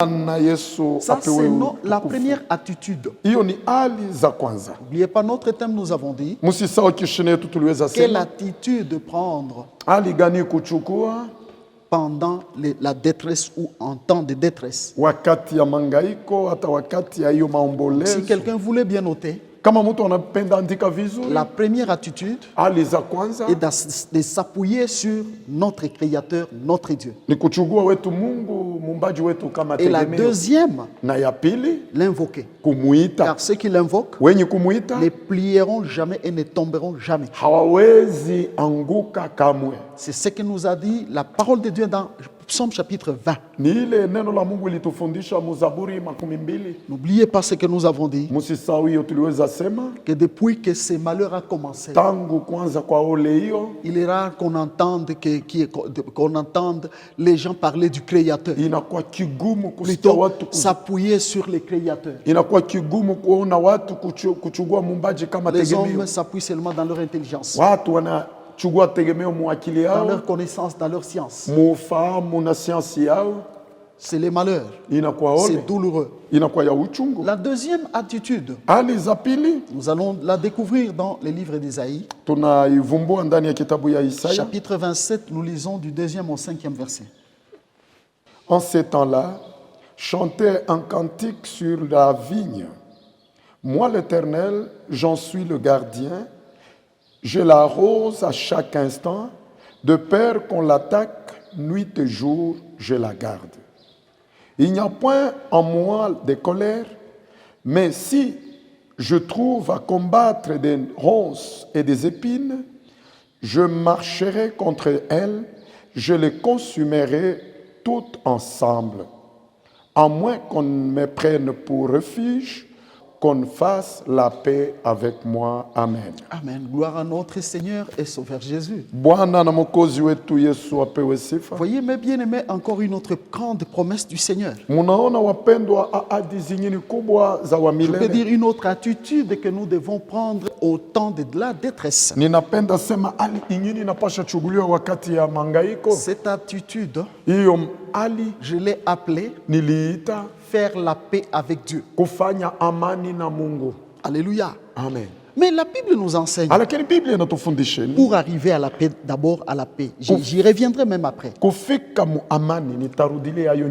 Ça, c'est la première attitude. N'oubliez pas notre thème, nous avons dit quelle attitude prendre pendant la détresse ou en temps de détresse. Si quelqu'un voulait bien noter, la première attitude est de s'appuyer sur notre Créateur, notre Dieu. Et la deuxième, l'invoquer. Car ceux qui l'invoquent ne plieront jamais et ne tomberont jamais. C'est ce que nous a dit la parole de Dieu dans Psaume chapitre 20. N'oubliez pas ce que nous avons dit, que depuis que ces malheurs ont commencé, il est rare qu'on entende, qu'on entende les gens parler du Créateur. Plutôt s'appuyer sur le Créateur. Les hommes s'appuient seulement dans leur intelligence, dans leur connaissance, dans leur science. C'est les malheurs. C'est douloureux. La deuxième attitude, nous allons la découvrir dans le livre d'Ésaïe. Chapitre 27, nous lisons du 2e au 5e verset. En ces temps-là, chantez un cantique sur la vigne. Moi, l'Éternel, j'en suis le gardien. Je l'arrose à chaque instant, de peur qu'on l'attaque, nuit et jour, je la garde. Il n'y a point en moi de colère, mais si je trouve à combattre des ronces et des épines, je marcherai contre elles, je les consumerai toutes ensemble. À moins qu'on me prenne pour refuge, qu'on fasse la paix avec moi. Amen. Amen. Gloire à notre Seigneur et Sauveur Jésus. Voyez, mes bien-aimés, encore une autre grande promesse du Seigneur. Je peux dire une autre attitude que nous devons prendre au temps de la détresse. Cette attitude, je l'ai appelée faire la paix avec Dieu. Alléluia. Amen. Mais la Bible nous enseigne, pour arriver à la paix, d'abord à la paix. J'y reviendrai même après.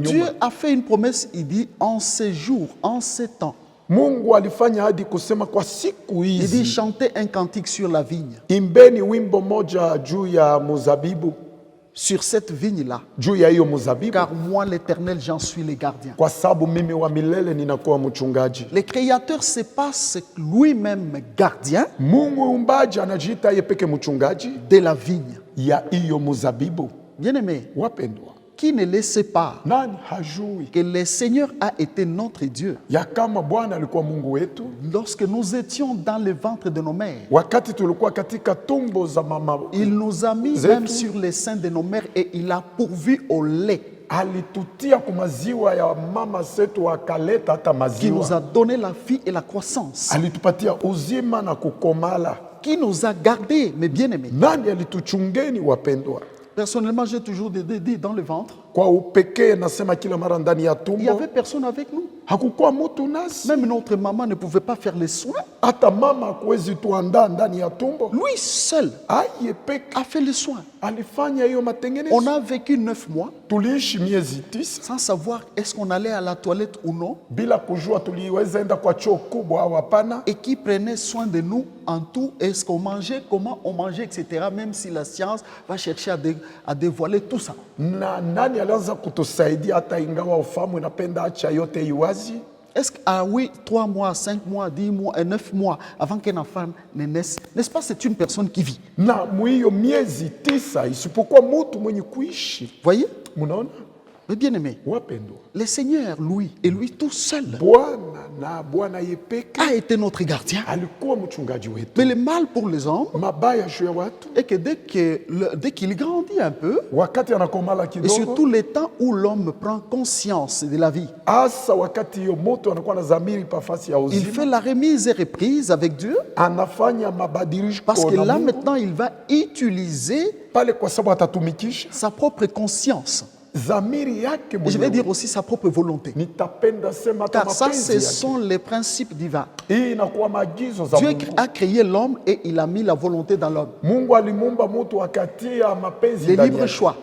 Dieu a fait une promesse, il dit, en ces jours, en ces temps. Il dit, chantez un cantique sur la vigne. Sur cette vigne-là, car moi l'Éternel, j'en suis le gardien. Le Créateur se passe lui-même gardien de la vigne. Bien-aimé, qui ne le sait pas que le Seigneur a été notre Dieu lorsque nous étions dans le ventre de nos mères. Il nous a mis même sur les seins de nos mères et il a pourvu au lait qui nous a donné la vie et la croissance, qui nous a gardés, mes bien-aimés. Personnellement, j'ai toujours dit dans le ventre, il n'y avait personne avec nous. Même notre maman ne pouvait pas faire les soins. Lui seul a fait les soins. On a vécu 9 mois sans savoir est-ce qu'on allait à la toilette ou non, et qui prenait soin de nous en tout, est-ce qu'on mangeait, comment on mangeait, etc. Même si la science va chercher à dévoiler tout ça. Est-ce que, oui, 3 mois, 5 mois, 10 mois et 9 mois avant qu'une femme ne naisse, n'est-ce pas, c'est une personne qui vit? Voyez? Mais bien aimé, le Seigneur, lui, et lui tout seul, a été notre gardien. Mais le mal pour les hommes est que dès qu'il grandit un peu, et surtout les temps où l'homme prend conscience de la vie, il fait la remise et reprise avec Dieu, parce que là maintenant il va utiliser sa propre conscience. zamiri yake Et je vais mwenyewe dire aussi sa propre volonté. nitapenda sema hata Car ça, mapenzi ce yake. sont les principes divins. Hii inakuwa maagizo za Dieu Mungu. a créé l'homme et il a mis la volonté dans l'homme. Mungu alimuumba mtu akatia mapenzi Le ndani libre yake. choix,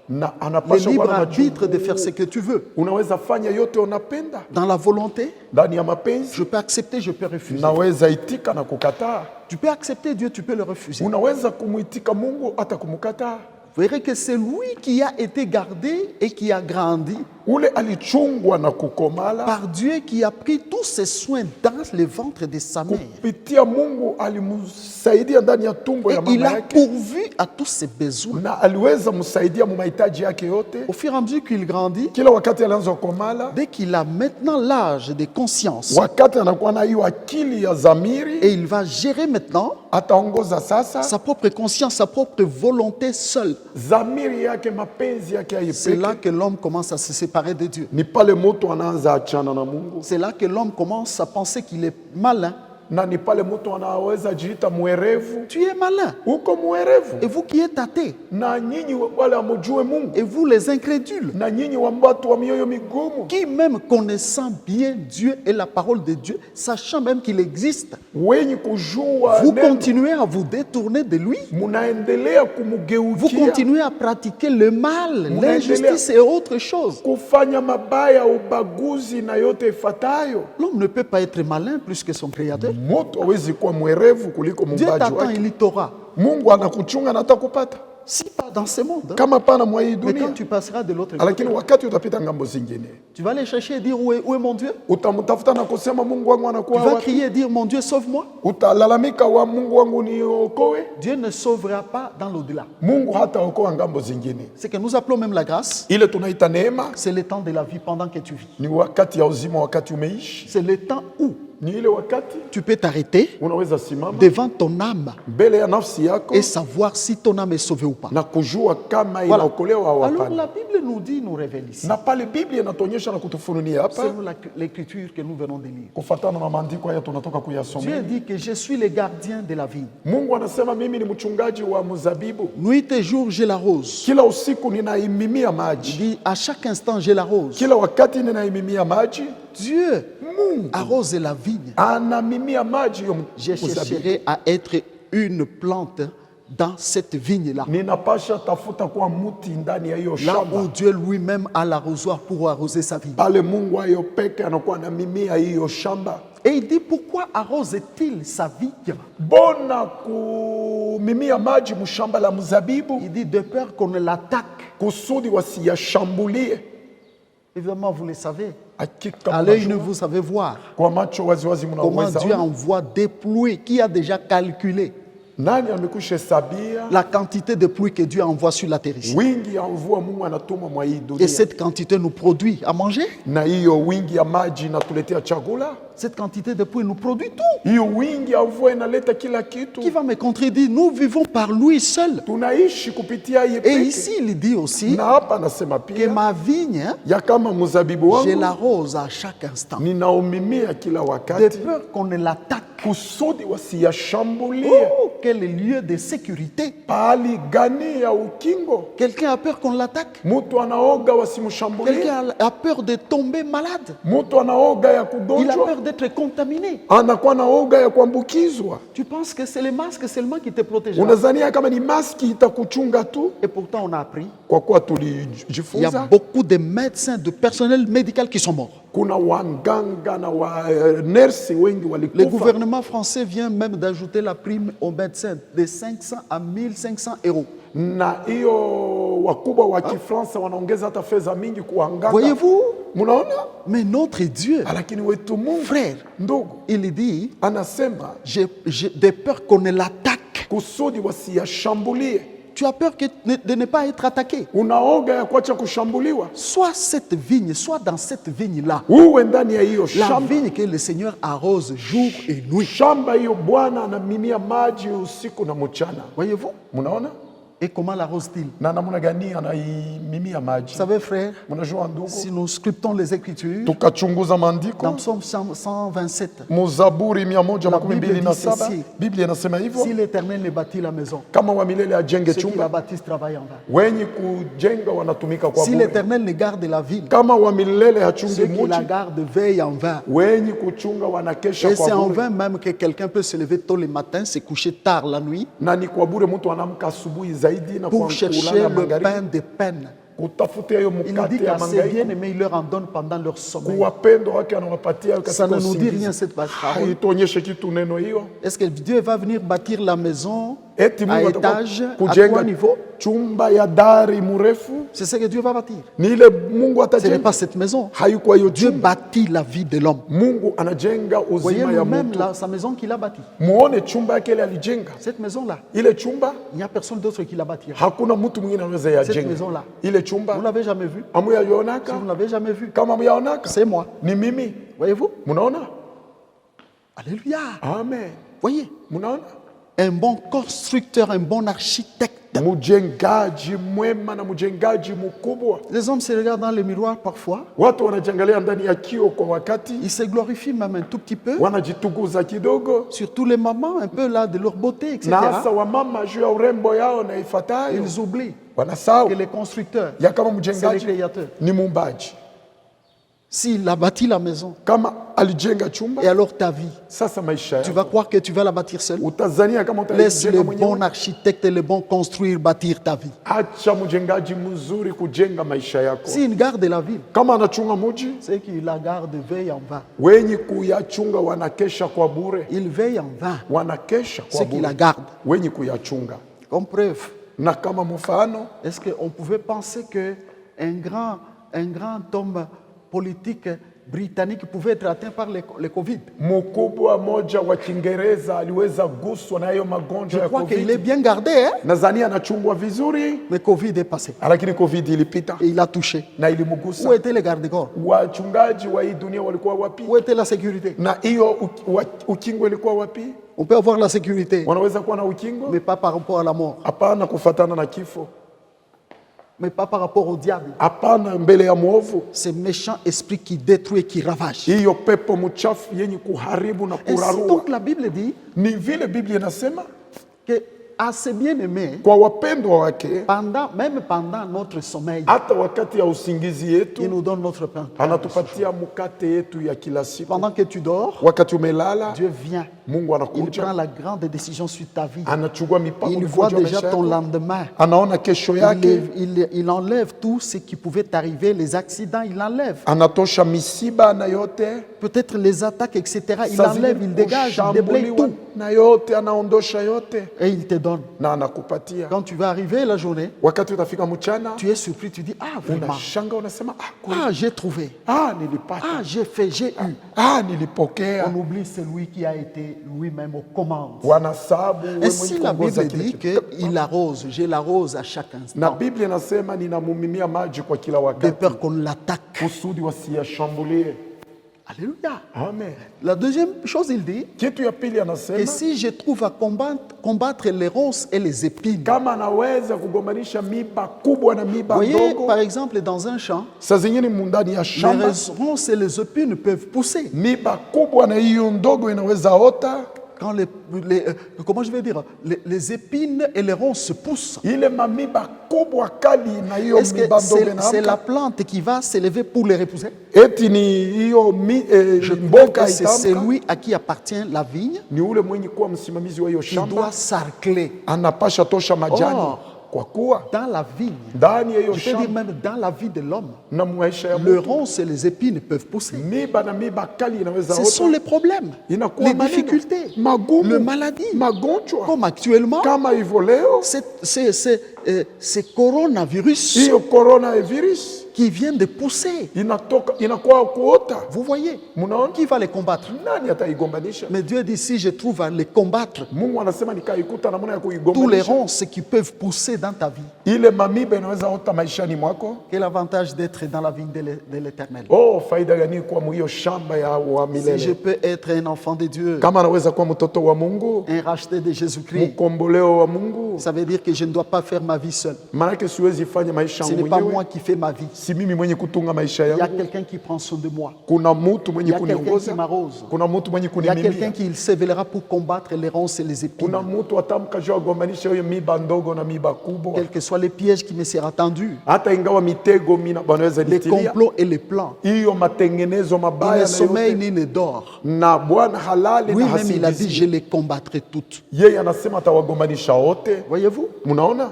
Na le anapaswa libre kuwa na arbitre de majukumu. faire ce que tu veux. Unaweza fanya yote unapenda Dans la volonté, ndani ya mapenzi. je peux accepter, je peux refuser. Unaweza itika na kukataa. Tu peux accepter Dieu, tu peux le refuser. Unaweza kumuitika Mungu hata kumkataa. Vous verrez que c'est lui qui a été gardé et qui a grandi Ule alichungwa na kukomala par Dieu qui a pris tous ses soins dans le ventre de sa mère. kupitia Mungu alimsaidia ndani ya tumbo Et ya il mama a yake pourvu à tous ses besoins. na aliweza msaidia mu mahitaji yake yote. Au fur et à mesure qu'il grandit, Kila wakati alianza kukomala, dès qu'il a maintenant l'âge de conscience, wakati anakuwa na hiyo akili ya et dhamiri, il va gérer maintenant ataongoza sasa sa propre conscience, sa propre volonté seule. dhamiri yake, mapenzi yake C'est là haipeke. que l'homme commence à se séparer de Dieu. Ni pale mtu anaanza achana na Mungu, C'est là que l'homme commence à penser qu'il est malin. na ni pale mtu anaweza jiita mwerevu. Tu es malin. Uko mwerevu, Et vous qui êtes athées, na nyinyi wale amujue Mungu, et vous les incrédules, na nyinyi watu wa mioyo migumu, qui même connaissant bien Dieu et la parole de Dieu, sachant même qu'il existe, wenye kujua vous neno, continuez à vous détourner de lui. munaendelea Vous kumugeukia, continuez à pratiquer le mal, Munaendelea- l'injustice et autre chose. kufanya mabaya, ubaguzi na yote ifuatayo. L'homme ne peut pas être malin plus que son créateur. Mtu hawezi kuwa mwerevu kuliko Dieu muumbaji t'attend, wake. il t'aura. Mungu anakuchunga na atakupata, Si pas dans ce monde, hein. kama pana mwa hii Mais dunia, quand tu passeras de l'autre côté, lakini wakati utapita ngambo zingine, tu vas aller chercher et dire où est mon Dieu? utamtafuta na kusema Mungu wangu Tu anakuwa vas wapi? crier et dire mon Dieu sauve-moi. Utalalamika wa Mungu wangu niokoe. Dieu ne sauvera pas dans l'au-delà. Mungu hataokoa ngambo zingine. Ce que nous appelons même la grâce, Ile tunaita neema c'est le temps de la vie pendant que tu vis. ni wakati ya uzima, wakati umeishi, C'est le temps où ni ile wakati tu peux t'arrêter unaweza simama devant ton âme mbele ya nafsi yako et savoir si ton âme est sauvée ou pas. na kujua kama Voilà. inaokolewa au Alors hapana. la Bible nous dit, nous révèle ici, Na pale Biblia inatuonyesha na kutufunulia hapa selon l'écriture que nous venons de lire. kufuatana na maandiko haya tunatoka kuyasoma. Dieu dit que je suis le gardien de la vigne. Mungu anasema mimi ni mchungaji wa mzabibu, Nuit et jour, je l'arrose. kila usiku ninaimimia Il maji, dit à chaque instant, je l'arrose. kila wakati ninaimimia maji. Dieu Mungu arrose la vigne. anamimia maji yo Je mzabibu. chercherai à être une plante dans cette vigne-là. Ninapasha tafuta kuwa muti ndani ya hiyo Là shamba. où Dieu lui-même a l'arrosoir pour arroser sa vigne. Pale Mungu ayo peke anakuwa anamimia hiyo shamba. Et il dit, pourquoi arrose-t-il sa vigne? Bona kumimia maji mshamba la mzabibu Il dit, de peur qu'on ne l'attaque. kusudi wasiyashambulie. Évidemment, vous le savez. Hakika À l'œil, mnajua, vous savez voir kwa macho waziwazi comment mnaweza Dieu ona. envoie des pluies, qui a déjà calculé Nani amekwisha hesabia la quantité de pluie que Dieu envoie sur la terre ici. wingi ya mvua Mungu anatuma mwa hii Et dunia, cette quantité nous produit à manger. na hiyo wingi ya maji inatuletea chakula. Cette quantité de pluie nous produit tout. Hiyo wingi ya mvua inaleta kila kitu. Qui va me contredire? Nous vivons par lui seul. Tunaishi kupitia yeye Et peke. ici, il dit aussi Na hapa anasema que pia ma vigne, hein, ya kama mzabibu je wangu l'arrose à chaque instant. ninaumimia kila De wakati peur qu'on ne l'attaque. kusudi wasiyashambulie. Oh, quel lieu de sécurité. Pahali gani ya ukingo? Quelqu'un a peur qu'on l'attaque. Mtu anaoga wasimshambulie, Quelqu'un a peur de tomber malade. mtu anaoga ya Il a kugonjwa, peur d'être contaminé. anakuwa naoga ya kuambukizwa. Tu penses que c'est le masque seulement qui te protège. Unadhania kama ni maski itakuchunga tu? Et pourtant, on a appris. Kwa kuwa Il y a tulijifunza beaucoup de médecins, de personnel médical qui sont morts. kuna wanganga na wanersi wengi Le walikufa, gouvernement français vient même d'ajouter la prime aux médecins de 500 à 1500 euros. na hiyo wakubwa wa Kifransa wanaongeza hata fedha mingi kuwanganga. Voyez-vous? Munaona? Mais notre Dieu, Lakini wetu Mungu, frère, ndugu, il dit, anasema j'ai de peur qu'on ne l'attaque. kusudi wasiyashambulie. Tu as peur de ne pas être attaqué. Unaoga ya kuacha kushambuliwa, Soit cette vigne, soit dans cette vigne-là. uwe ndani ya hiyo La shamba. vigne que le Seigneur arrose jour et nuit. Shamba hiyo Bwana anamimia maji usiku na mchana. Voyez-vous? Munaona? Et comment l'arrose-t-il? na namna gani anaimimia Vous maji. savez, frère, Mnajua ndugu, si nous scriptons les Écritures, tukachunguza maandiko dans Psaume 127, Muzaburi La Bible 127 dit ceci. Biblia inasema hivyo, si l'Éternel ne bâtit la maison, kama wa milele ajenge ceux qui la chumba, bâtissent travaillent en vain. wenye kujenga wanatumika kwa Si bure. l'Éternel ne garde la ville, Kama wa milele hachungi ceux qui la muji, gardent veillent en vain. wenye kuchunga wanakesha Et c'est kwa en bure. vain même que quelqu'un peut se lever tôt le matin, se coucher tard la nuit, Na ni kwa bure mtu anaamka asubuhi zaidi na pour kwa chercher kulala le magharibi pain de peine. kutafuta hiyo Il nous dit mkate ya qu'à ses mangaiko, bien-aimés, il leur en donne pendant leur sommeil. kuwapendwa wake anawapatia Ça katika ne nous dit rien, usingizi. cette parole. Haituonyeshe kitu neno hiyo. Est-ce que Dieu va venir bâtir la maison Eti à Mungu atakuwa étage, à kujenga 3 niveaux? chumba ya dari mrefu? C'est ce que Dieu va bâtir. Ni ile Mungu Ce n'est atajenga. pas cette maison. Haikuwa hiyo Dieu chumba. bâtit la vie de l'homme. Mungu anajenga Voyez uzima ya lui-même mtu. sa maison qu'il a bâtie. Muone chumba yake ile alijenga. Cette maison-là, Ile chumba il n'y a personne d'autre qui la bâtira. hakuna mtu mwingine anaweza Cette yajenga. maison-là, Ile vous chumba ne l'avez jamais vue. Si amuyaonaka, vous ne l'avez jamais vue, kama muyaonaka c'est moi. ni mimi. Voyez-vous? Munaona? Alléluia. Amen. Voyez, Munaona? un bon constructeur, un bon architecte. Mjengaji mwema na mjengaji mkubwa. Les hommes se regardent dans le miroir parfois. Watu wanajiangalia ndani ya kio kwa wakati, Ils se glorifient même un tout petit peu. wanajitukuza kidogo, Surtout les mamans, un peu là de leur beauté, etc. na hasa wamama juu ya urembo yao na ifatayo Ils oublient que wanasahau les constructeurs, ya kama c'est les mjengaji créateurs. ni muumbaji. S'il a bâti la maison, Kama alijenga chumba, et alors ta vie, sasa maisha tu yako vas croire que tu vas la bâtir seul? utazania kama Laisse utaijenga le mwenyewe. bon architecte et le bon construire bâtir ta vie. Acha mjengaji mzuri kujenga maisha yako. S'il garde la ville, Kama anachunga muji, ceux qui la gardent veillent en vain. wenye kuyachunga wanakesha kwa bure, Ils veillent en vain. wanakesha kwa Ceux qui la bure, gardent. wenye kuyachunga. Comme preuve, Na kama mfano, est-ce qu'on pouvait penser qu'un grand homme politique britannique pouvait être atteint par le Covid? mkubwa moja wa Kiingereza aliweza guswa na hiyo magonjwa Je ya crois qu'il est COVID. bien gardé, hein? Nadhani anachungwa vizuri, Mais Covid est passé lakini COVID ilipita et il a touché. na Où ilimgusa. étaient les gardes-corps? Wachungaji wa hii dunia walikuwa wapi? Où était la sécurité? Na hiyo ukingo ilikuwa wapi? On peut avoir la sécurité, Wanaweza kuwa na ukingo, mais pas par rapport à la mort, hapana kufatana na kifo, mais pas par rapport au diable. hapana mbele ya mwovu. Ce méchant esprit qui détruit et qui ravage. Hiyo pepo mchafu yenye kuharibu na Ainsi kurarua. donc la Bible dit Ni vile Biblia inasema que à ses bien-aimés, kwa wapendwa wake, même pendant notre sommeil, hata wakati ya usingizi il yetu nous donne notre pain. anatupatia mkate yetu ya kila siku. Pendant que tu dors, Wakati umelala, Dieu vient. Mungu Il prend anakuja, la grande décision sur ta vie. anachukua mipango Il voit mikubwa ya déjà maisha ton yako. lendemain. Anaona kesho yake, Il enlève tout ce qui pouvait t'arriver, les accidents, il enlève. anatosha misiba na yote, Peut-être les attaques, etc. Il Saa enlève, zingine il dégage, il déblaye kushambuliwa tout. na yote, anaondosha yote Et il te donne. na anakupatia. Quand tu vas arriver la journée, Wakati utafika mchana, tu es surpris, tu dis, ah vraiment, unashanga, unasema kweli, ah j'ai trouvé, nilipata, j'ai fait, j'ai eu. nilipokea. On oublie celui qui a été lui-même aux commandes. Wanasabu wewe Et si mwenye la kuongoza Bible kile dit kitu. qu'il arrose, je l'arrose à chaque Na instant, Biblia inasema ninamumimia maji kwa kila de wakati peur qu'on l'attaque. kusudi wasiyashambulie. Alléluia. Amen. La deuxième chose, il dit Kitu ya pili que anasema si je trouve à combattre les ronces et les épines. kama anaweza kugombanisha miba kubwa na Vous miba voyez, ndogo. par exemple, dans un champ, Saa zingine mundani ya shamba les ronces et les épines peuvent pousser. miba kubwa na hiyo ndogo inaweza ota. Quand comment je vais dire, les épines et les ronces se poussent. Ile mamiba kubwa kali na hiyo Est-ce que miba ndogo c'est la inaamka. plante qui va s'élever pour les repousser? Eti ni hiyo Je crois mboga que c'est itamka. celui à qui appartient la vigne Ni ule mwenye kuwa msimamizi wa hiyo qui doit shamba sarcler. anapasha tosha majani Or, kwa kuwa dans la vigne, ndani ya hiyo je peux dire shamba même dans la vie de l'homme, na maisha ya le mtu ronces et les épines peuvent pousser. miba na miba kali inaweza Ce sont ota. les problèmes, Inakuwa les maneno, difficultés, magumu, le maladie. magonjwa Comme actuellement, kama hivyo leo c'est coronavirus hiyo corona virus qui viennent de pousser. inakuwa kuota. Vous voyez, Munaona? qui va les combattre? Nani ataigombanisha? Mais Dieu dit, si je trouve à les combattre, Mungu anasema nikaikuta namna ya tous les kuigombanisha. ronces qui peuvent pousser dans ta vie. Ile mamiba inaweza ota maishani mwako. Quel avantage d'être dans la vigne de l'Éternel. Oh, faida gani kuwa mwiyo shamba ya wa Si je milele. peux être un enfant de Dieu, Kama anaweza kuwa mtoto wa Mungu, un racheté de Jésus-Christ, mkomboleo wa Mungu, ça veut dire que je ne dois pas faire ma vie seul. maanake siwezi fanya maisha Ce n'est pas mwenyewe. moi qui fais ma vie. Si mimi mwenye kutunga maisha Il y a yangu. quelqu'un qui prend soin de moi. Kuna mtu Il mwenye y a quelqu'un qui kuniongoza. m'arrose. Kuna mtu mwenye Il y a quelqu'un kunimimia. qui s'éveillera pour combattre les ronces et les épines. Kuna mtu atamka juu agombanisha hiyo miba ndogo na miba kubwa. Quels que soient les pièges qui me sera tendus, Hata ingawa mitego mina banaweza les nitilia. complots et les plans. Hiyo matengenezo Il mabaya ne na sommeille yote. ni ne dort. Na Bwana halali na Lui-même, il a dit, hasingizi. je les combattrai toutes. Yeye anasema atawagombanisha wote. Voyez-vous? Mnaona?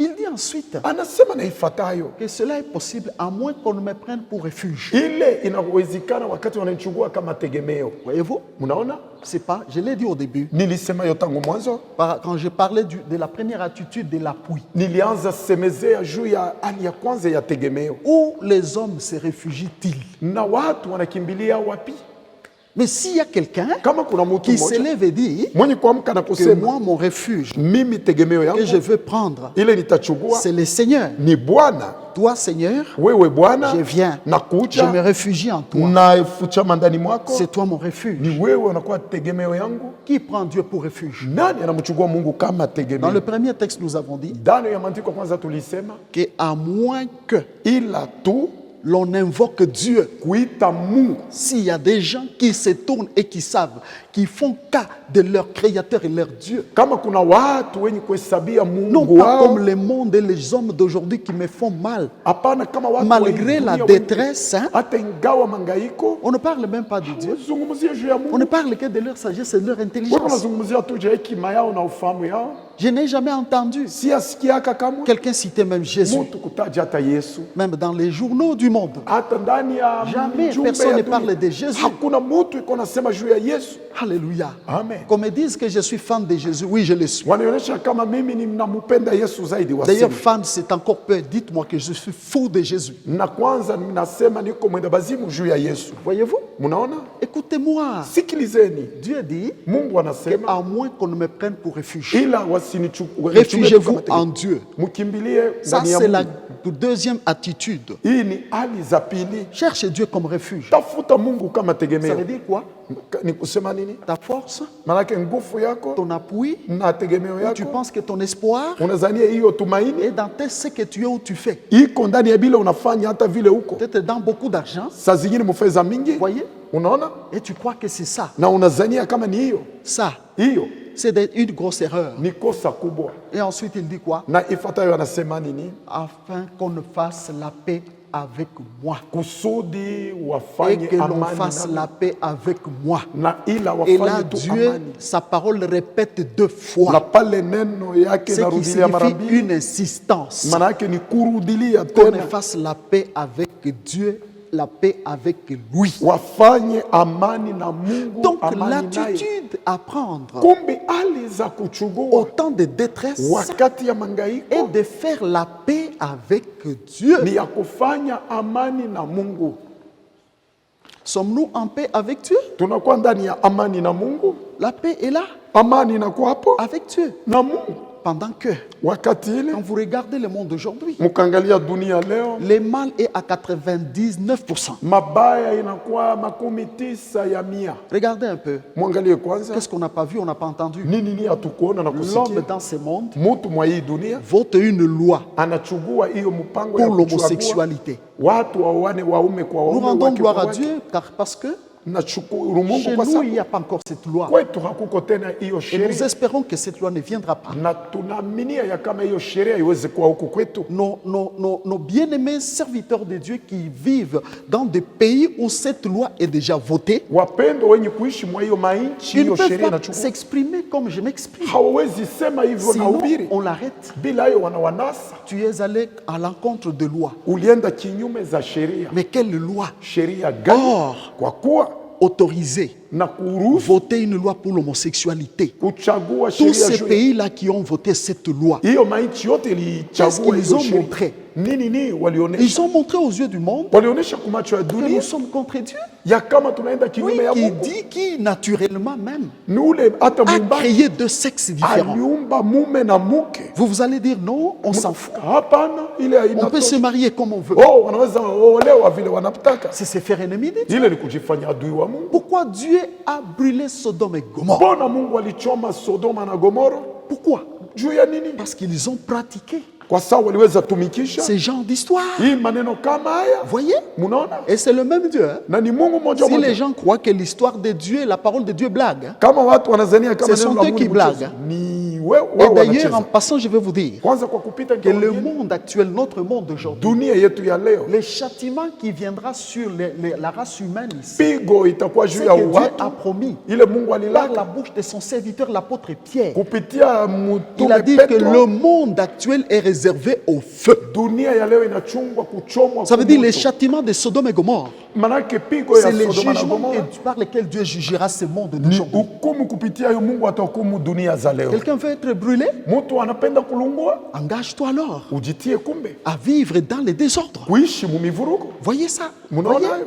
Il dit ensuite Anasema na ifuatayo. que cela est possible à moins qu'on ne me prenne pour refuge. Ile inawezekana wakati wananichukua kama tegemeo. Voyez-vous? Mnaona? C'est pas, je l'ai dit au début, Nilisema hiyo tangu mwanzo. quand je parlais de la première attitude de l'appui, Nilianza semezea juu ya hali ya kwanza ya tegemeo. où les hommes se réfugient-ils? Na watu wanakimbilia wapi? Mais s'il y a quelqu'un Kama kuna mtu qui mmoja s'élève et dit mwenye kuamka na que kusema moi, mon refuge mimi tegemeo que je yangu veux prendre, ile nitachukua c'est le Seigneur. ni Bwana. Toi, Seigneur, Wewe Bwana, je viens. Je me nakuja réfugie en toi. nafuchama ndani mwako. C'est toi mon refuge. Ni wewe unakuwa tegemeo yangu. Qui prend Dieu pour refuge? Nani anamchukua Mungu kama Dans tegemeo? le premier texte, nous avons dit Ndani ya maandiko kwanza tulisema qu'à moins que ila tu l'on invoque Dieu, kuita Mungu. s'il y a des gens qui se tournent et qui savent, qui font cas de leur Créateur et leur Dieu, Kama kuna watu wenye kuhesabia non Mungu pas comme wao, le monde et les hommes d'aujourd'hui qui me font mal, hapana kama watu malgré wa la dunia détresse, hein, hata ingawa mangaiko, on ne parle même pas de Dieu, zungumzia juu ya on Mungu. ne parle que de leur sagesse et de leur Wewe intelligence. unazungumzia tu juu ya hekima yao na ufahamu yao. Je n'ai jamais entendu Si asikiaka kamwe quelqu'un citer même Jésus, mtu kutaja hata Yesu. même dans les journaux du monde. Hata ndani ya Jamais mjumbe personne ya ne dunia, parle de Jésus. hakuna mtu iko nasema juu ya Yesu. Alléluia. Amen. Qu'on me dise que je suis fan de Jésus, oui, je le suis. Wanaonyesha kama mimi ninampenda Yesu zaidi D'ailleurs, waseme. fan, c'est encore peu. Dites-moi que je suis fou de Jésus. Na kwanza ninasema niko mwenda bazimu juu ya Yesu. Voyez-vous? Mnaona? Écoutez-moi. Sikilizeni. Dieu dit, Mungu anasema à moins qu'on ne me prenne pour refuge, ila wasinichukue. réfugiez-vous en Dieu. Mukimbilie Ça, ndani ya c'est la Mungu. deuxième attitude. Hii ni hali za pili. Cherche Dieu comme refuge. Tafuta Mungu kama Ça tegemeo. veut dire quoi? Ni kusema nini? Ta force, Maanake nguvu yako ton appui, na tegemeo tu yako, penses que ton espoir unazania hiyo tumaini est dans ce que tu es ou tu fais. iko ndani ya vile unafanya, hata vile uko Peut-être dans beaucoup d'argent, saa zingine mfedha mingi, voyez, unaona, et tu crois que c'est ça. na unazania kama ni hiyo Ça, hiyo. c'est une grosse erreur. Ni kosa kubwa. Et ensuite, il dit quoi? Na ifuatayo anasema nini? Afin qu'on ne fasse la paix avec moi. Kusudi Et wafanye que l'on amani fasse na, la paix avec moi. na ila Et là, wafanye tu Dieu, amani. sa parole répète 2 Na fois. pale neno yake Ce qui narudilia mara signifie mbili, une insistance. maana yake ni kurudilia Qu'on ne tena, fasse la paix avec Dieu, la paix avec lui. wafanye amani na Mungu, Donc amani naye. l'attitude à prendre Kumbe hali za kuchugua au temps de détresse wakati ya est mangaiko de faire la paix avec Dieu. ni ya kufanya amani na Mungu. Sommes-nous en paix avec Dieu? Tunakuwa ndani ya amani na Mungu, La paix est là amani inakuwa hapo avec Dieu. na Mungu. Pendant que, Wakati ile quand vous regardez le monde d'aujourd'hui, mukangalia dunia leo, le mal est à 99%. mabaya inakuwa 90%. Regardez un peu. Mwangalie kwanza Qu'est-ce qu'on n'a pas vu, on n'a pas entendu? nini hatukuona na L'homme kusikia. dans ce monde Mutu mwa hii dunia vote une loi anachugua hiyo mpango ya pour kuchagua l'homosexualité. watu waoane waume kwa Nous waume, rendons wake gloire kwa à wake. Dieu parce que Nashukuru Mungu chez kwa nous, il sababu n'y a pas encore cette loi. kwetu hakuko tena hiyo Et nous sheria, espérons que cette loi ne viendra pas. na tunaaminia ya kama hiyo sheria iweze kuwa huku kwetu. Nos bien-aimés serviteurs de Dieu qui vivent dans des pays où cette loi est déjà votée, Wapendo wenye kuishi mwa hiyo mainchi, ils ne hiyo peuvent sheria pas inachukua, s'exprimer comme je m'exprime. hawawezi sema hivyo na Sinon, ubiri, on l'arrête. bila hiyo wanawanasa. Tu es allé à l'encontre de loi. Ulienda kinyume za sheria. Mais quelle loi Sheria gani? Or, Kwa kuwa autorisée, na kuruhusu voter une loi pour l'homosexualité. kuchagua Tous sheria ces juu ya- pays-là qui ont voté cette loi, hiyo mainchi yote qu'est-ce ilichagua qu'ils hiyo ont sheria. montré? nini walionesha. Ils ont montré aux yeux du monde Walionesha kwa macho ya que nous dunia sommes contre Dieu. ya kama tunaenda Oui, kinyume ya qui Mungu. dit, qui naturellement même Ni ule hata a muumbaji créé deux sexes différents. aliumba mume na mke. Vous allez dire non, on s'en fout. Hapana, ile On peut se inatosha. marier comme on veut. Oh, wanaweza olewa vile wanataka. C'est se faire ennemi de Dieu. Ile ni kujifanya adui wa Mungu. Pourquoi Dieu a brûlé Sodome et Gomorrhe? Mbona Mungu alichoma Sodoma na Gomora? Pourquoi? Juu ya nini? Parce qu'ils ont pratiqué Kwa sababu waliweza tumikisha ces genres d'histoire. hii maneno kama haya. Voyez? Munaona? Et c'est le même Dieu. Hein? Na ni Mungu mmoja Si les mmoja. gens croient que l'histoire de Dieu, la parole de Dieu blague. Hein? Kama watu wanazania kama Ce sont neno la eux Mungu qui ni blaguent. mchezo. Ni Et wao d'ailleurs, en wanacheza. passant, je vais vous dire Kwanza kwa kupita que le kiongea, monde actuel, notre monde d'aujourd'hui, dunia yetu ya leo, les châtiments qui viendra sur la race humaine ici, pigo itakuwa juu c'est ya que Dieu watu a promis ile Mungu par la alilaka bouche de son serviteur, l'apôtre Pierre. kupitia Il a mtume dit que Petro. le monde actuel est réservé au feu. Dunia ya leo inachungwa kuchomwa. Ça veut kwa dire les moto. châtiments de Sodome et Gomorrhe. Manake pigo ya C'est les Sodoma na jugements Gomora par lesquels Dieu jugera ce monde ni d'aujourd'hui. hukumu kupitia hiyo Mungu atahukumu dunia za leo. Quelqu'un veut être brûlé? Mtu anapenda kulungua, Engage-toi alors ujitie kumbe à vivre dans les désordres. kuishi mumivurugo. Voyez ça? Munaona Voyez, hayo?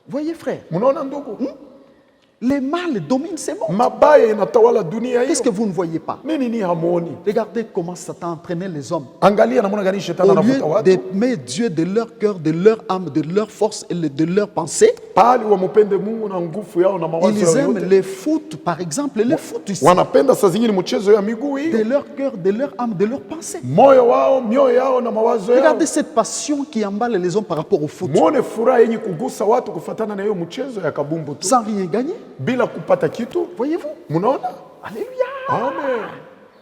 voyez frère, Munaona ndugu? les mâles dominent ces mondes. Mabaya inatawala dunia Qu'est-ce hiyo. que vous ne voyez pas? Nini ni hamuoni? Regardez comment Satan entraînait les hommes. Angalia namna gani shetani Au lieu anavuta watu. d'aimer Dieu de leur cœur, de leur âme, de leur force et de leur pensée, Pali wamupende Mungu na nguvu yao na mawazo ils yao aiment yote. les foot, par exemple, les foot ici, Wanapenda saa zingine mchezo ya miguu de hii. leur cœur, de leur âme, de leur pensée. Moyo wao, mioyo yao na mawazo yao. Regardez cette passion qui emballe les hommes par rapport au foot, Muone furaha yenye kugusa watu kufatana na hiyo mchezo ya kabumbu tu sans rien gagner. bila kupata kitu. Voyez-vous? Munaona? Alléluia. Amen.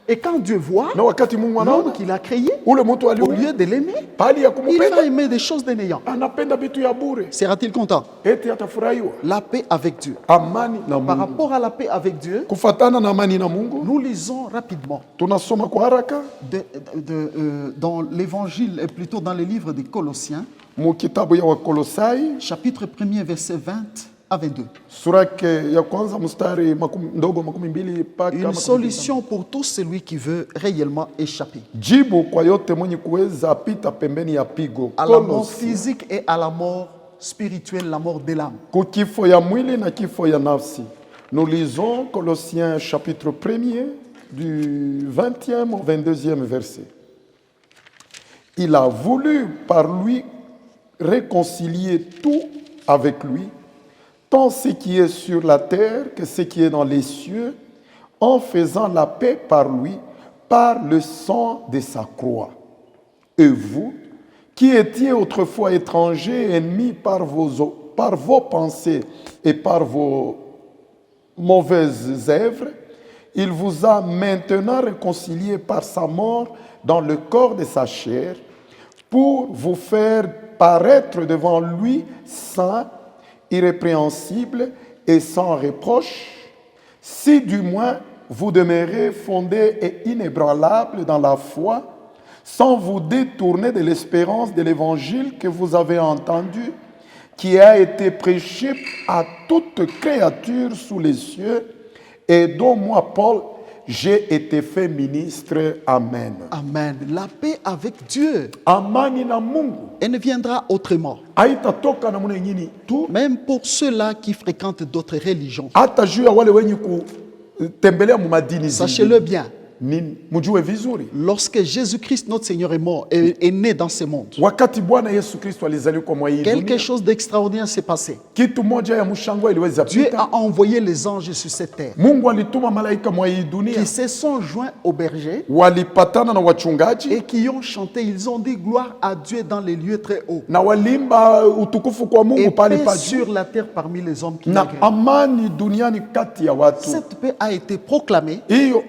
Et quand Dieu voit Na wakati Mungu l'homme anaona qu'il a créé, ule mtu au aliumba lieu de l'aimer, pali ya il va kumupenda aimer des choses de néant. anapenda vitu ya bure, Sera-t-il content? eti atafurahiwa. La paix avec Dieu. Amani na Par Mungu, rapport à la paix avec Dieu, kufatana na amani na Mungu, nous lisons rapidement tunasoma kwa haraka dans l'évangile, et plutôt dans le livre des Colossiens, mu kitabu ya Wakolosai chapitre 1er, verset 20 à 22. sura yake ya kwanza mstari ndogo 12 mpaka Une solution pour tout celui qui veut réellement échapper jibu kwa yote mwenye kuweza pita pembeni ya pigo à la mort Kolosi, physique et à la mort spirituelle, la mort de l'âme. kukifo ya mwili na kifo ya nafsi. Nous lisons Colossiens chapitre 1er du 20e au 22e verset. Il a voulu par lui réconcilier tout avec lui, tant ce qui est sur la terre que ce qui est dans les cieux, en faisant la paix par lui, par le sang de sa croix. Et vous, qui étiez autrefois étrangers, ennemis par vos pensées et par vos mauvaises œuvres, il vous a maintenant réconciliés par sa mort dans le corps de sa chair, pour vous faire paraître devant lui saint, irrépréhensible et sans reproche, si du moins vous demeurez fondés et inébranlables dans la foi, sans vous détourner de l'espérance de l'évangile que vous avez entendu, qui a été prêché à toute créature sous les cieux, et dont moi, Paul, j'ai été fait ministre. Amen. Amen. La paix avec Dieu, Amani na Mungu elle ne viendra autrement. haitatoka namna nyingine tu, Même pour ceux-là qui fréquentent d'autres religions. hata juu ya wale wenye kutembelea mu madini Sachez-le zingine. bien, Nini? Mjue vizuri, lorsque Jésus-Christ, notre Seigneur, est mort, est né dans ce monde, wakati Bwana Yesu Kristo alizaliwa kwa mwa hii quelque dunia, chose d'extraordinaire s'est passé. kitu moja ya mshangao iliweza Dieu pita. a envoyé les anges sur cette terre Mungu alituma malaika mwa hii dunia, qui se sont joints aux bergers walipatana na wachungaji et qui ont chanté. Ils ont dit gloire à Dieu dans les lieux très hauts na walimba utukufu kwa Mungu et pale paix pa juu, sur la terre parmi les hommes qui na l'agréent. amani duniani kati ya watu. Cette paix a été proclamée Hiyo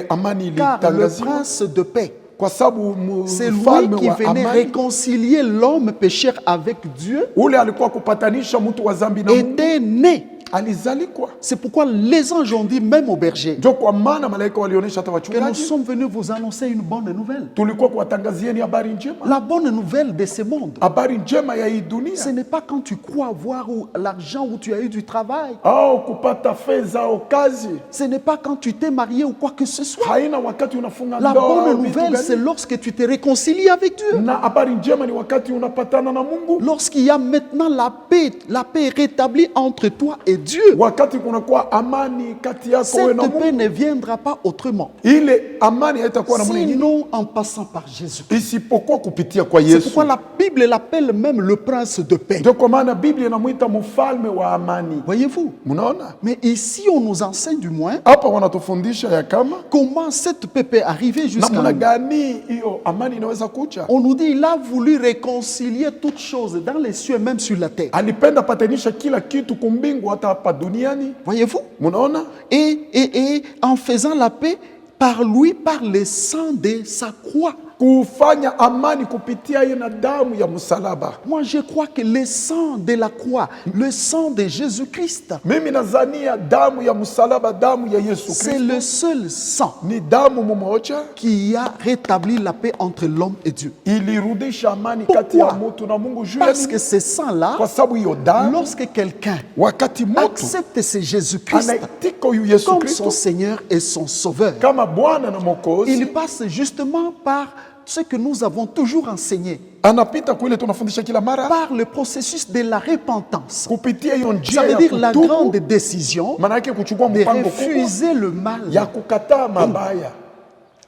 amani car le ilitangaziwa prince de paix, kwa sababu c'est lui mfalme qui wa venait amani réconcilier l'homme pécheur avec Dieu, ule alikuwa kupatanisha mtu wa dhambi na Mungu, était né alizali kwa. C'est pourquoi les anges ont dit même aux bergers Ndio kwa maana malaika walionyesha hata que nous wachungaji, sommes venus vous annoncer une bonne nouvelle. tulikuwa kuwatangazieni habari njema. La bonne nouvelle de ce monde, Habari njema ya hii ce dunia. n'est pas quand tu crois avoir l'argent ou tu as eu du travail. Au kupata fedha au kazi. Ce n'est pas quand tu t'es marié ou quoi que ce soit. Haina wakati unafunga La ndoa au bonne vitu nouvelle, gani. c'est lorsque tu te réconcilies avec Dieu. Na habari njema ni wakati unapatana na Mungu. Lorsqu'il y a maintenant la paix est rétablie entre toi et Dieu. Wakati kunakuwa amani kati yako wewe na Cette paix Mungu. ne viendra pas autrement. Ile amani haitakuwa na mwingine Sinon en passant par Jésus. isipokuwa kupitia kwa C'est Yesu. pourquoi la Bible l'appelle même le prince de paix. Ndio kwa maana Biblia inamuita mfalme wa amani. Voyez-vous? Mnaona? Mais ici, on nous enseigne du moins Hapa wanatufundisha ya kama comment cette paix peut arriver jusqu'à namna nous. gani hiyo amani inaweza kuja. On nous dit il a voulu réconcilier toutes choses dans les cieux et même sur la terre. Alipenda patanisha kila kitu kumbingu hata hapa duniani. Voyez-vous? Mnaona? Et en faisant la paix par lui, par le sang de sa croix. Kufanya amani kupitia yeye na damu ya msalaba. Moi, je crois que le sang de la croix, le sang de Jésus-Christ, Mimi nazania damu ya msalaba, damu ya Yesu c'est Kristo. le seul sang Ni damu mmoja qui a rétabli la paix entre l'homme et Dieu. ilirudisha amani kati ya mtu na Mungu. Juu ya Parce nini? que ce sang-là, Kwa sababu hiyo damu, lorsque quelqu'un wakati mtu accepte ce Jésus-Christ anaitika huyu Yesu comme Kristo son Seigneur et son Sauveur, kama Bwana na Mwokozi, il passe justement par ce que nous avons toujours enseigné, anapita kule tunafundisha kila mara par le processus de la repentance. kupitia hiyo Ça njia veut ya dire la grande kutubu, décision maana yake kuchukua de mpango kubwa refuser le mal, ya kukataa mabaya,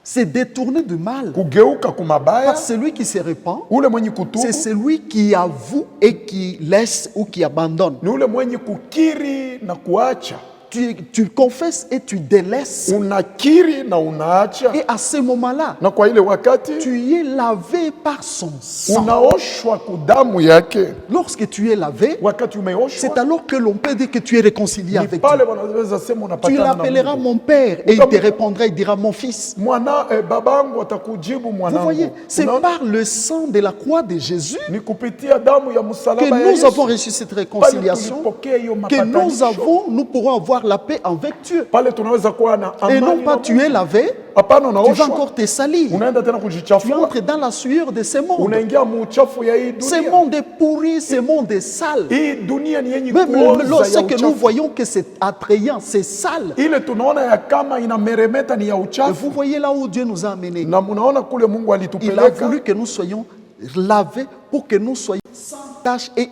c'est détourner du mal. kugeuka kumabaya. Parce que celui qui se repent, Ule mwenye kutubu c'est celui qui avoue et qui laisse ou qui abandonne. ni ule mwenye kukiri na kuacha. Tu confesses et tu délaisses. Unakiri na unaacha, Et à ce moment-là, na kwa ile wakati tu es lavé par son sang. unaoshwa kudamu yake. Lorsque tu es lavé, Wakati c'est umeoshwa, alors que l'on peut dire que tu es réconcilié ni avec pale Dieu. wanaweza sema Tu unapatana na l'appelleras Mungu. mon père et il te répondra, il dira mon fils. Mwana babangu atakujibu Vous mwanangu. voyez, c'est Unaona? par le sang de la croix de Jésus Ni kupitia damu ya que msalaba ya nous Yesu avons reçu cette réconciliation, tulipokea hiyo que nous pourrons avoir la paix avec Dieu. pale tunaweza kuwa na Et amani non na pas Mungu. tu es lavé, Hapana, tu vas unaoshwa encore te salir. unaenda tena Tu kujichafua, entres dans la sueur de ce monde. unaingia muuchafu ya hii Ce dunia. monde est pourri, ce monde est sale. Hii dunia ni yenye Même kuoza lorsque ya nous uchafu. voyons que c'est attrayant, c'est sale. Ile tunaona ya kama inameremeta ni ya Et uchafu, vous voyez là où Dieu nous a amenés. na munaona kule Mungu Il a alitupeleka. voulu que nous soyons lavés pour que nous soyons sans tache et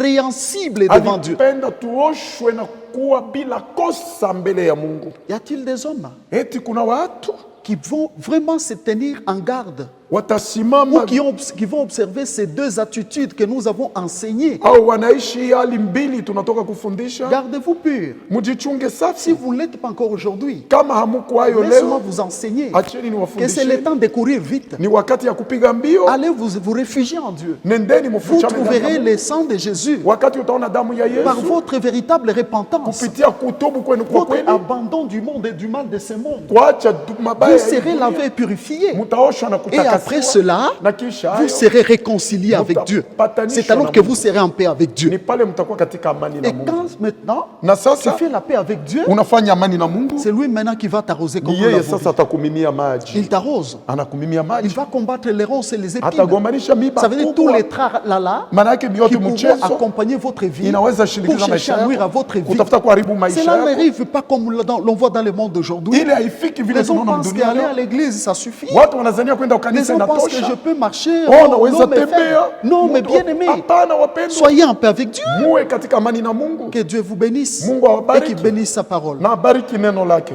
irrépréhensibles devant Dieu. Alipenda tuoshwe na kuwa bila kosa mbele ya Mungu. Y a-t-il des hommes Eti kuna watu qui vont vraiment se tenir en garde ou watasimama qui vont observer ces deux attitudes que nous avons enseignées? au wanaishi hali mbili tunatoka kufundisha. Gardez-vous pur. Mujichunge Si safi. vous ne l'êtes pas encore aujourd'hui, Kama hamukuwayo laissez-moi leo, vous enseigner acheni que c'est le niwafundishe. temps de courir vite. Ni wakati ya kupiga mbio. Allez vous réfugier en Dieu. Nendeni Vous mufichame ndani ya trouverez Mungu. le sang de Jésus Wakati utaona damu ya par Yesu votre véritable repentance, kupitia kutubu kwenu kwa votre kweli, abandon du monde et du mal de ce monde. kuacha mabaya Vous ya hii serez dunia, lavé et purifié. mutaoshwa na Et après kutakasiwa. cela, Na kisha vous hayo, serez réconcilié avec Dieu. C'est alors que vous serez en paix avec Dieu. ni pale mtakuwa katika amani na Et Mungu. quand maintenant Na tu sasa fais la paix avec Dieu, unafanya amani na Mungu, c'est lui maintenant qui va t'arroser comme ni nous yeye l'avons sasa vu. atakumimia maji. Il t'arrose. Anakumimia Il maji, va combattre les ronces et les épines. atagombanisha miba Ça veut dire tous kubwa. les tralala Maana yake ni qui yote pourront mchezo accompagner votre vie inaweza pour shinikiza chercher maisha à nuire à yako, votre vie. kutafuta kuharibu maisha Cela yako. n'arrive pas comme l'on voit dans le monde d'aujourd'hui. Ile haifiki vile Les gens tunaona pensent dunia qu'aller à leo. l'église, ça suffit. Watu wanazania kwenda Les kanisa gens pensent que je inatosha. peux marcher. Oh, Non, naweza mes frères. tembea. Non, mais Mtu- bien aimé, Hapana wapendwa. soyez en paix avec Dieu. Muwe katika amani na Mungu. Que Dieu vous bénisse Mungu et awabariki. qu'il bénisse sa parole. Na abariki neno lake.